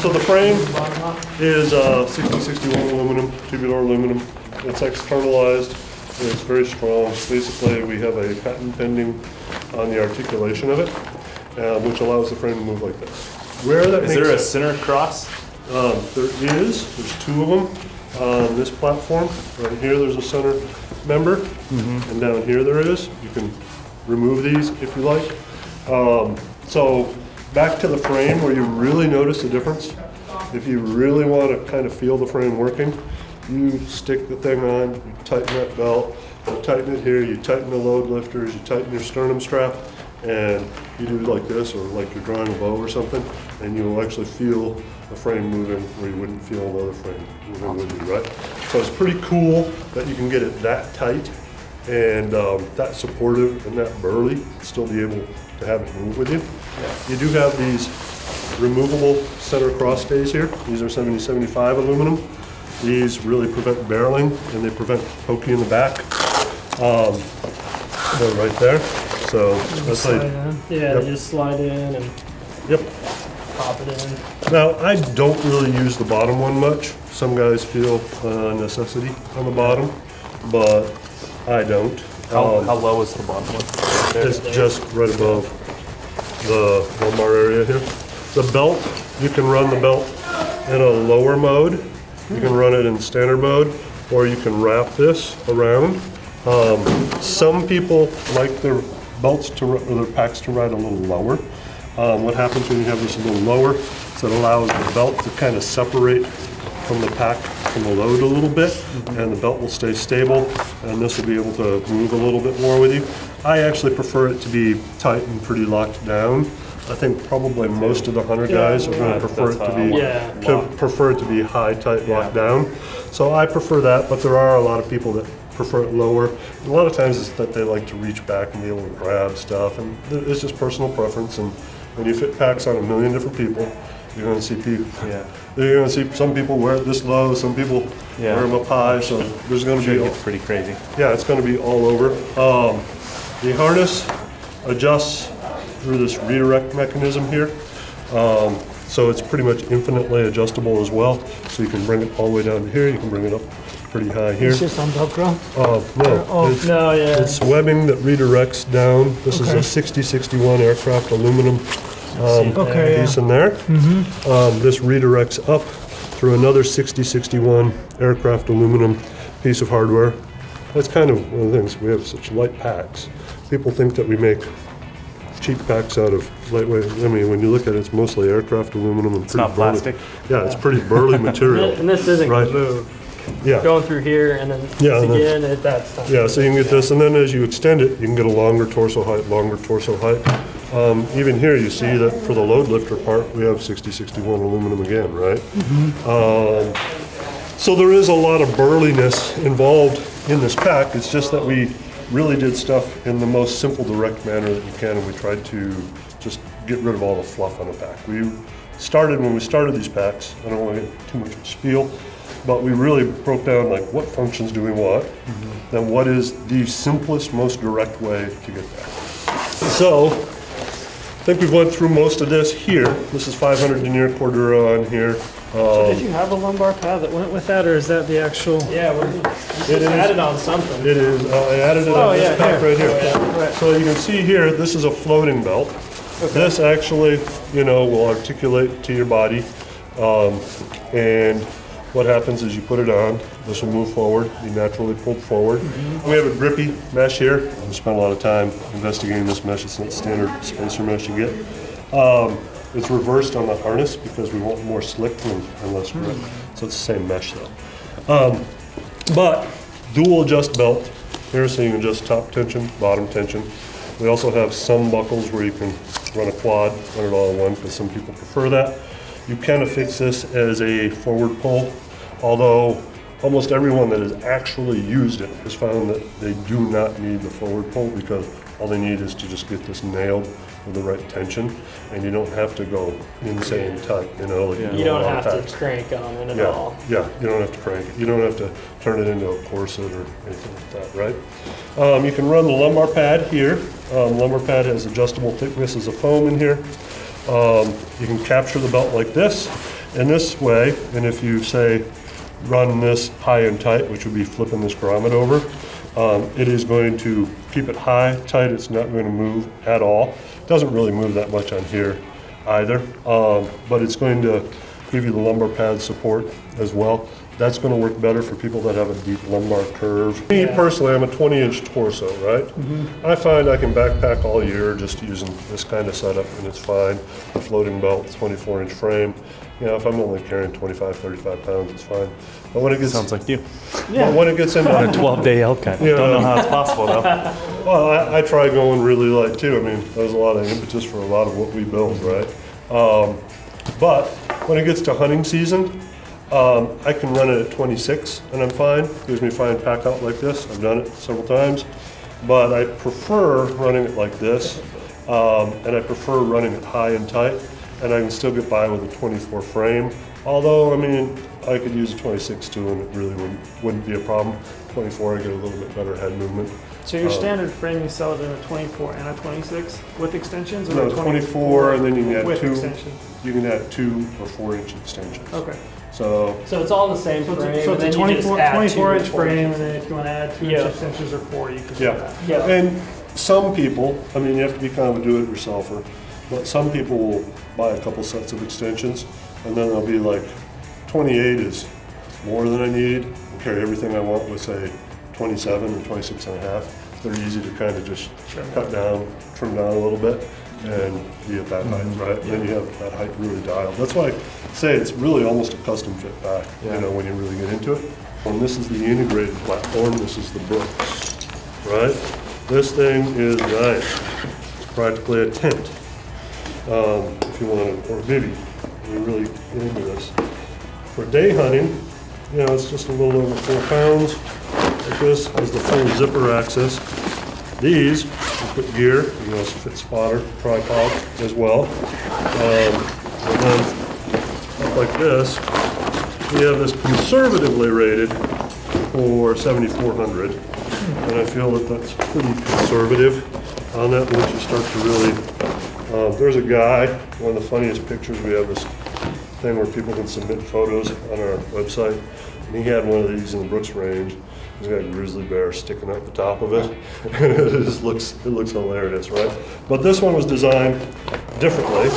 So the frame is 6061 aluminum, tubular aluminum. It's externalized. It's very strong. Basically, we have a patent pending on the articulation of it, which allows the frame to move like this. Where that Is there a center cross? There's two of them on this platform. Right here, there's a center member, and down here there is. You can remove these if you like. So back to the frame where you really notice the difference. If you really want to kind of feel the frame working, you stick the thing on, you tighten that belt, you tighten it here, you tighten the load lifters, you tighten your sternum strap, and you do like this, or like you're drawing a bow or something, and you'll actually feel the frame moving where you wouldn't feel another frame moving with you, right? So it's pretty cool that you can get it that tight and that supportive and that burly, still be able to have it move with you. You do have these removable center cross stays here. These are 7075 aluminum. These really prevent barreling and they prevent poking in the back. They're right there. So that's like, yeah, they just slide in and pop it in. Now, I don't really use the bottom one much. Some guys feel necessity on the bottom, but I don't. How low is the bottom one? It's just right above the lumbar area here. The belt, you can run the belt in a lower mode. You can run it in standard mode, or you can wrap this around. Some people like their belts or their packs to ride a little lower. What happens when you have this a little lower is it allows the belt to kind of separate from the pack, from the load a little bit, and the belt will stay stable, and this will be able to move a little bit more with you. I actually prefer it to be tight and pretty locked down. I think probably most of the hunter guys are going to prefer it to be high, tight, locked down. So I prefer that, but there are a lot of people that prefer it lower. A lot of times it's that they like to reach back and be able to grab stuff, and it's just personal preference. And when you fit packs on a million different people, you're going to see people. You're going to see some people wear it this low, some people wear them up high. So there's going to be It's pretty crazy. Yeah, it's going to be all over. The harness adjusts through this redirect mechanism here. So it's pretty much infinitely adjustable as well. So you can bring it all the way down to here. You can bring it up pretty high here. It's just on Velcro? No. It's webbing that redirects down. This is a 6061 aircraft aluminum piece in there. This redirects up through another 6061 aircraft aluminum piece of hardware. That's kind of one of the things. We have such light packs. People think that we make cheap packs out of lightweight. I mean, when you look at it, it's mostly aircraft aluminum and It's not plastic. Yeah, it's pretty burly material. And this isn't going to move. Yeah. Going through here and then this again, that's not. Yeah, so you can get this, and then as you extend it, you can get a longer torso height. Even here, you see that for the load lifter part, we have 6061 aluminum again, right? So there is a lot of burliness involved in this pack. It's just that we really did stuff in the most simple, direct manner that you can, and we tried to just get rid of all the fluff on the pack. When we started these packs, I don't want to get too much of a spiel, but we really broke down like what functions do we want, then what is the simplest, most direct way to get there. So, I think we've went through most of this here. This is 500 denier Cordura on here. So did you have a lumbar pad that went with that, or is that the actual? Yeah, it added on something. It is. I added it on this pack right here. Right. So you can see here, this is a floating belt. This actually, will articulate to your body, and what happens is you put it on, this will move forward, be naturally pulled forward. We have a grippy mesh here. We spent a lot of time investigating this mesh. It's not standard spacer mesh you get. It's reversed on the harness because we want more slick and less grip. So it's the same mesh though. But dual adjust belt here, so you can adjust top tension, bottom tension. We also have some buckles where you can run a quad, run it all in one, because some people prefer that. You can affix this as a forward pull, although almost everyone that has actually used it has found that they do not need the forward pull, because all they need is to just get this nailed with the right tension, and you don't have to go insane tight, You don't have to crank on it at all. Yeah, you don't have to crank it. You don't have to turn it into a corset or anything like that, right? You can run the lumbar pad here. Lumbar pad has adjustable thicknesses of foam in here. You can capture the belt like this, in this way, and if you say run this high and tight, which would be flipping this grommet over, it is going to keep it high, tight, it's not going to move at all. It doesn't really move that much on here either, but it's going to give you the lumbar pad support as well. That's going to work better for people that have a deep lumbar curve. Me personally, I'm a 20-inch torso, right? I find I can backpack all year just using this kind of setup, and it's fine. The floating belt, 24-inch frame. You know, if I'm only carrying 25, 35 pounds, it's fine. But when it gets Sounds like you. but when it gets into On a 12-day elk hunt. Yeah. Don't know how it's possible though. well, I try going really light too. I mean, there's a lot of impetus for a lot of what we build, right? But when it gets to hunting season, I can run it at 26 and I'm fine. Gives me a fine pack out like this. I've done it several times. But I prefer running it like this, and I prefer running it high and tight, and I can still get by with a 24 frame. Although, I mean, I could use a 26 too, and it really wouldn't be a problem. 24, I get a little bit better head movement. So your standard frame, you sell it in a 24 and a 26 with extensions? Or No, a 24, and then you can add with two. extensions? You can add 2 or 4-inch extensions. Okay. So So it's all the same So frame, it's a and then you just 24 add 24-inch 2 frame, and then if you want to add 2-inch Yeah. extensions or 4, you can do yeah. that. Yeah. And some people, I mean, you have to be kind of a do-it-yourselfer, but some people will buy a couple sets of extensions, and then they'll be like, 28 is more than I need. I'll carry everything I want with, say, 27 or 26 and a half. They're easy to kind of just cut down, trim down a little bit, and be at that height, right? Then you have that height really dialed. That's why I say it's really almost a custom fit back, you know, when you really get into it. And this is the integrated platform. This is the Brooks, right? This thing is nice. It's practically a tent, if you want to, or maybe you really get into this. For day hunting, you know, it's just a little over 4 pounds. Like this is the full zipper access. These, you put gear, you can also fit spotter, tripod as well. And then up like this, we have this conservatively rated for 7,400. And I feel that that's pretty conservative on that once you start to really, there's a guy, one of the funniest pictures, we have this thing where people can submit photos on our website, and he had one of these in the Brooks range. He's got a grizzly bear sticking out the top of it, and it just looks hilarious, right? But this one was designed differently.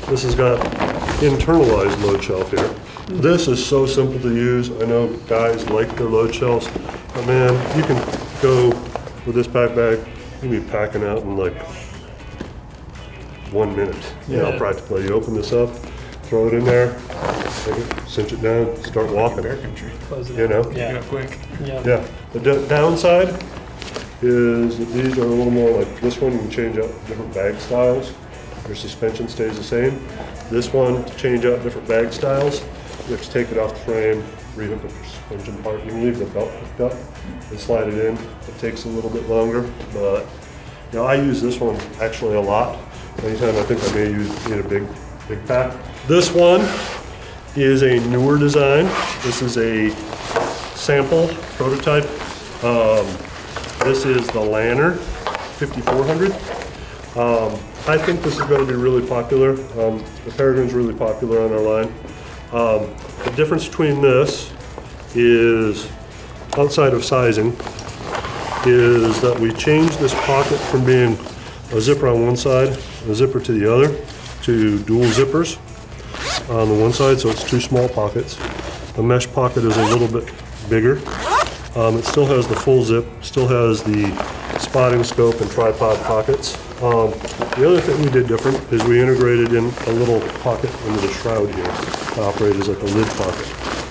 This has got internalized load shelf here. This is so simple to use. I know guys like their load shelves, but man, you can go with this pack bag, you can be packing out in like 1 minute, you know, practically. You open this up, throw it in there, take it, cinch it down, start walking. Close it You know? Yeah. quick. Yeah. The downside is that these are a little more like this one. You can change out different bag styles. Your suspension stays the same. This one, to change out different bag styles, you have to take it off the frame, rehook the suspension part. You can leave the belt hooked up and slide it in. It takes a little bit longer, but you know, I use this one actually a lot. Anytime I think I may need a big pack. This one is a newer design. This is a sample prototype. This is the Lanner 5400. I think this is going to be really popular. The Peregrine's really popular on our line. The difference between this is, outside of sizing, is that we changed this pocket from being a zipper on one side, a zipper to the other, to dual zippers on the one side, so it's 2 small pockets. The mesh pocket is a little bit bigger. It still has the full zip, still has the spotting scope and tripod pockets. The other thing we did different is we integrated in a little pocket into the shroud here to operate as like a lid pocket.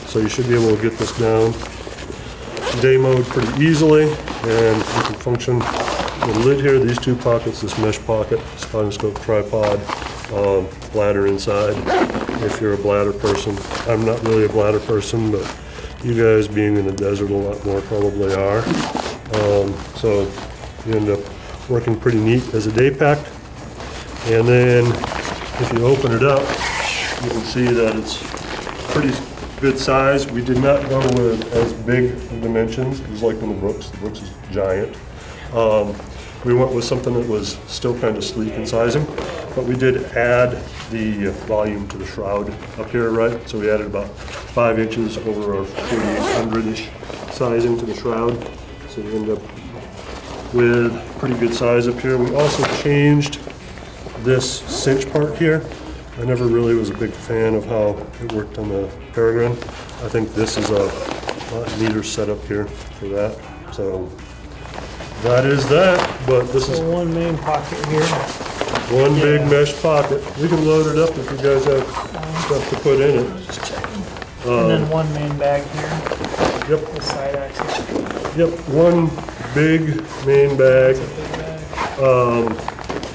So you should be able to get this down day mode pretty easily, and you can function the lid here, these 2 pockets, this mesh pocket, spotting scope, tripod, bladder inside. If you're a bladder person, I'm not really a bladder person, but you guys being in the desert a lot more probably are. So you end up working pretty neat as a day pack. And then if you open it up, you can see that it's pretty good size. We did not go with as big of dimensions as like in the Brooks. The Brooks is giant. we went with something that was still kind of sleek in sizing, but we did add the volume to the shroud up here, right? So we added about 5 inches over our 4800-ish sizing to the shroud. So you end up with pretty good size up here. We also changed this cinch part here. I never really was a big fan of how it worked on the Peregrine. I think this is a lot neater setup here for that. So that is that, but this is So one main pocket here. one big mesh pocket. We can load it up if you guys have stuff to put in it. Just checking. And then one main bag here. Yep, The side axle. yep, one big main bag, Big bag.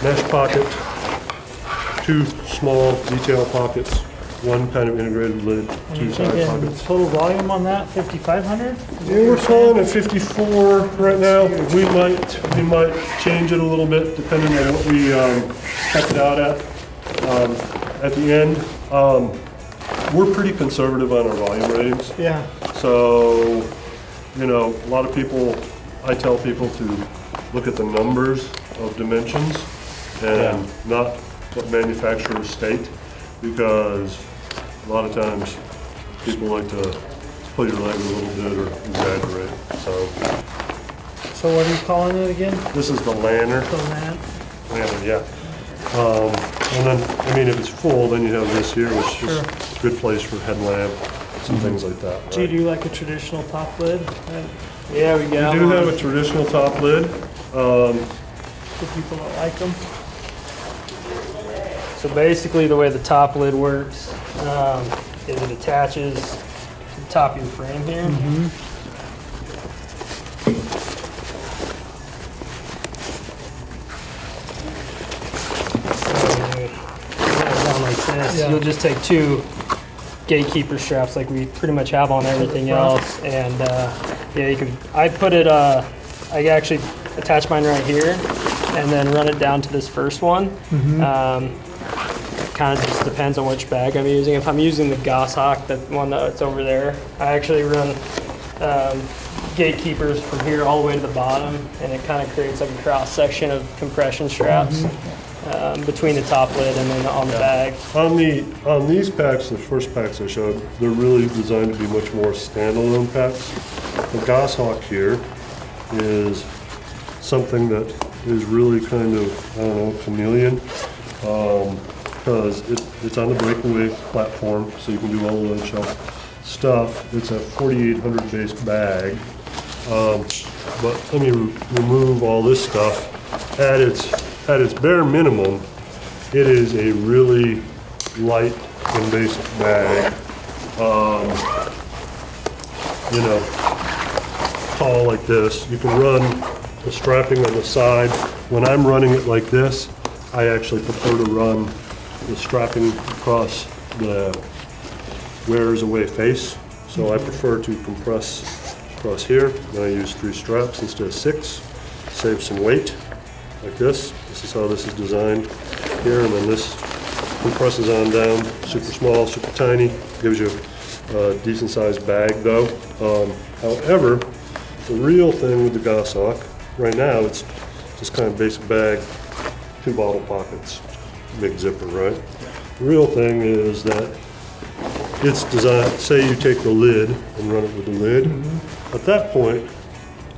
mesh pocket, 2 small detail pockets, one kind of integrated lid, And 2 you're side thinking pockets. total volume on that, 5,500? Yeah, we're calling it 54 right now. We might change it a little bit depending on what we cut it out at the end. We're pretty conservative on our volume ratings. Yeah. So, you know, a lot of people, I tell people to look at the numbers of dimensions and not what manufacturers state, because a lot of times people like to pull your leg a little bit or exaggerate. So what are you calling it again? This is the lantern. So that. Lantern, yeah. And then, I mean, if it's full, then you have this here, which is a good place for headlamp, some things like that. Do you Right? do like a traditional top lid? Yeah, we We got do have a traditional top lid. for people that like them. So basically the way the top lid works is it attaches to the top of your frame here. Down like this. Yeah. You'll just take 2 gatekeeper straps like we pretty much have on everything else, and yeah, you can. I put it. I actually attach mine right here, and then run it down to this first one. Kind of just depends on which bag I'm using. If I'm using the goShawk, that one that's over there, I actually run gatekeepers from here all the way to the bottom, and it kind of creates like a cross section of compression straps between the top lid and then on the bag. On these packs, the first packs I showed, they're really designed to be much more standalone packs. The goShawk here is something that is really kind of, I don't know, chameleon, because it's on the breakaway platform, so you can do all the load shelf stuff. It's a 4800 base bag, but let me remove all this stuff. At its bare minimum, it is a really light and basic bag. You know, tall like this. You can run the strapping on the side. When I'm running it like this, I actually prefer to run the strapping across the wearer's away face. So I prefer to compress across here. And I use 3 straps instead of 6. Save some weight like this. This is how this is designed here, and then this compresses on down, super small, super tiny, gives you a decent sized bag though. However, the real thing with the goShawk, right now it's just kind of basic bag, 2 bottle pockets, big zipper, right? The real thing is that it's designed, say you take the lid and run it with the lid, at that point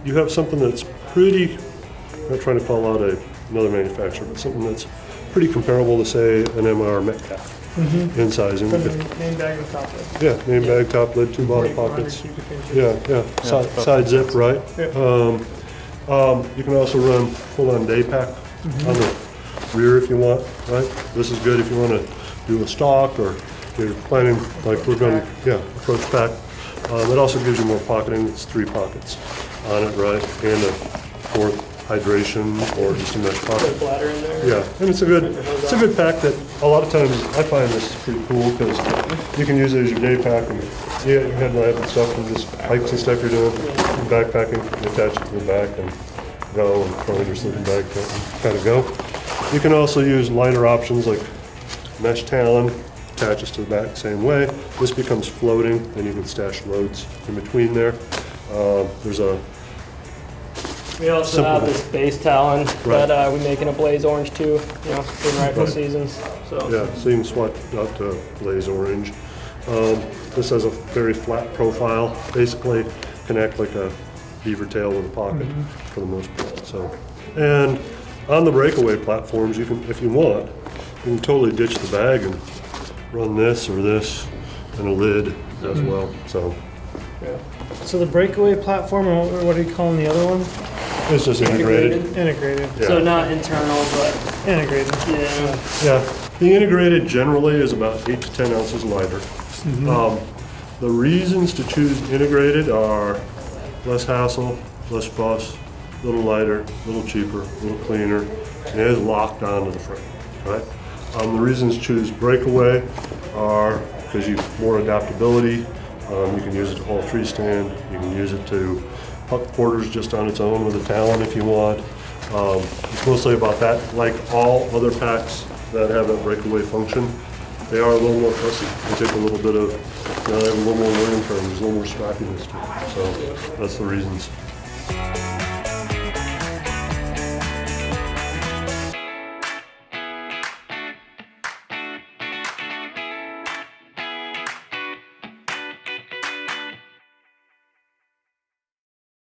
you have something that's pretty, I'm not trying to call out another manufacturer, but something that's pretty comparable to, say, an MR Metcalf in sizing. Put the main bag on top of it. Yeah, main bag, top lid, 2 bottle pockets. Yeah, side zip, right? You can also run full-on day pack on the rear if you want, right? This is good if you want to do a stock, or you're planning, like we're going to, approach pack. It also gives you more pocketing. It's 3 pockets on it, right? And a 4th hydration or just a mesh pocket. Bladder in there. Yeah, and it's a good pack that a lot of times I find this pretty cool, because you can use it as your day pack, and you got your headlamp and stuff, and just hikes and stuff you're doing, and backpacking, you attach it to the back and go, and throw in your sleeping bag and kind of go. You can also use lighter options like mesh talon, attaches to the back same way. This becomes floating, and you can stash loads in between there. There's a We also have this base talon Right. that we make in a blaze orange too, you know, in rifle Right. seasons. So Yeah, same swat out to blaze orange. This has a very flat profile, basically can act like a beaver tail with a pocket for the most part. So, and on the breakaway platforms, you can, if you want, you can totally ditch the bag and run this or this and a lid as well. So yeah. So the breakaway platform, and what are you calling the other one? it's just integrated. Integrated. Yeah. So not internal, but Integrated. yeah. Yeah, the integrated generally is about 8 to 10 ounces lighter. The reasons to choose integrated are less hassle, less fuss, a little lighter, a little cheaper, a little cleaner, and it is locked onto the frame, right? The reasons to choose breakaway are because you have more adaptability. You can use it to haul tree stand. You can use it to huck quarters just on its own with a talon if you want. It's mostly about that. Like all other packs that have that breakaway function, they are a little more fussy. They take a little bit of, you know, they have a little more learning curve. There's a little more scrappiness to it. So that's the reasons.